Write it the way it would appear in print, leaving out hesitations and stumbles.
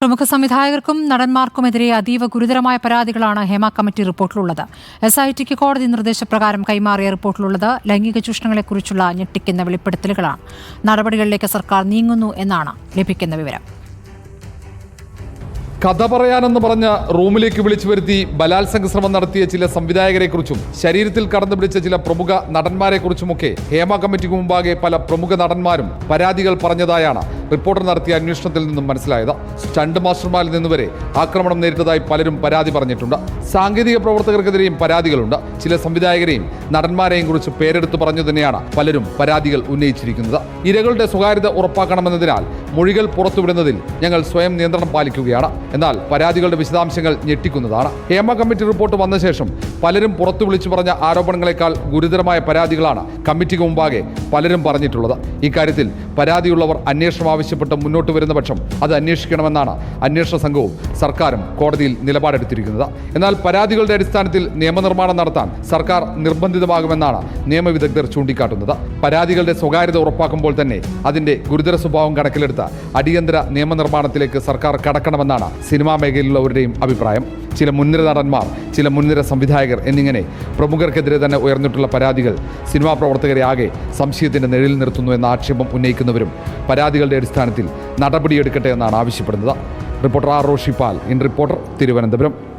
പ്രമുഖ സംവിധായകർക്കും നടന്മാർക്കുമെതിരെ അതീവ ഗുരുതരമായ പരാതികളാണ് ഹേമ കമ്മിറ്റി റിപ്പോർട്ടിലുള്ളത്. SITക്ക് കോടതി നിർദ്ദേശപ്രകാരം കൈമാറിയ റിപ്പോർട്ടിലുള്ളത് ലൈംഗിക ചൂഷണങ്ങളെക്കുറിച്ചുള്ള ഞെട്ടിക്കുന്ന വെളിപ്പെടുത്തലുകളാണ്. നടപടികളിലേക്ക് സർക്കാർ നീങ്ങുന്നു എന്നാണ് ലഭിക്കുന്ന വിവരം. കഥ പറയാനെന്ന് പറഞ്ഞ റൂമിലേക്ക് വിളിച്ചു വരുത്തി ബലാത്സംഗ ശ്രമം നടത്തിയ ചില സംവിധായകരെക്കുറിച്ചും ശരീരത്തിൽ കടന്നു പിടിച്ച ചില പ്രമുഖ നടന്മാരെക്കുറിച്ചുമൊക്കെ ഹേമ കമ്മിറ്റിക്ക് മുമ്പാകെ പല പ്രമുഖ നടന്മാരും പരാതികൾ പറഞ്ഞതായാണ് റിപ്പോർട്ടർ നടത്തിയ അന്വേഷണത്തിൽ നിന്നും മനസ്സിലായത്. സ്റ്റണ്ട് മാസ്റ്റർമാരിൽ നിന്നുവരെ ആക്രമണം നേരിട്ടതായി പലരും പരാതി പറഞ്ഞിട്ടുണ്ട്. സാങ്കേതിക പ്രവർത്തകർക്കെതിരെയും പരാതികളുണ്ട്. ചില സംവിധായകരെയും നടന്മാരെയും കുറിച്ച് പേരെടുത്ത് പറഞ്ഞു തന്നെയാണ് പലരും പരാതികൾ ഉന്നയിച്ചിരിക്കുന്നത്. ഇരകളുടെ സ്വകാര്യത ഉറപ്പാക്കണമെന്നതിനാൽ മൊഴികൾ പുറത്തുവിടുന്നതിൽ ഞങ്ങൾ സ്വയം നിയന്ത്രണം പാലിക്കുകയാണ്. എന്നാൽ പരാതികളുടെ വിശദാംശങ്ങൾ ഞെട്ടിക്കുന്നതാണ്. ഹേമ കമ്മിറ്റി റിപ്പോർട്ട് വന്ന ശേഷം പലരും പുറത്തു വിളിച്ചു പറഞ്ഞ ആരോപണങ്ങളെക്കാൾ ഗുരുതരമായ പരാതികളാണ് കമ്മിറ്റിക്ക് മുമ്പാകെ പലരും പറഞ്ഞിട്ടുള്ളത്. ഇക്കാര്യത്തിൽ പരാതിയുള്ളവർ അന്വേഷണം ആവശ്യപ്പെട്ട് മുന്നോട്ട് വരുന്ന പക്ഷം അത് അന്വേഷിക്കണമെന്നാണ് അന്വേഷണ സംഘവും സർക്കാരും കോടതിയിൽ നിലപാടെടുത്തിരിക്കുന്നത്. എന്നാൽ പരാതികളുടെ അടിസ്ഥാനത്തിൽ നിയമനിർമ്മാണം നടത്താൻ സർക്കാർ നിർബന്ധിതമാകുമെന്നാണ് നിയമവിദഗ്ധർ ചൂണ്ടിക്കാട്ടുന്നത്. പരാതികളുടെ സ്വകാര്യത ഉറപ്പാക്കുമ്പോൾ തന്നെ അതിന്റെ ഗുരുതര സ്വഭാവം കണക്കിലെടുത്ത അടിയന്തര നിയമനിർമ്മാണത്തിലേക്ക് സർക്കാർ കടക്കണമെന്നാണ് സിനിമാ മേഖലയിലുള്ളവരുടെയും അഭിപ്രായം. ചില മുൻനിര നടന്മാർ, ചില മുൻനിര സംവിധായകർ എന്നിങ്ങനെ പ്രമുഖർക്കെതിരെ തന്നെ ഉയർന്നിട്ടുള്ള പരാതികൾ സിനിമാ പ്രവർത്തകരെ ആകെ സംശയത്തിന്റെ നിഴലിൽ നിർത്തുന്നു എന്ന ആക്ഷേപം ഉന്നയിക്കുന്നവരും പരാതികളുടെ അടിസ്ഥാനത്തിൽ നടപടിയെടുക്കട്ടെ എന്നാണ് ആവശ്യപ്പെടുന്നത്. Reporter R Roshipal, in reporter, Thiruvananthapuram.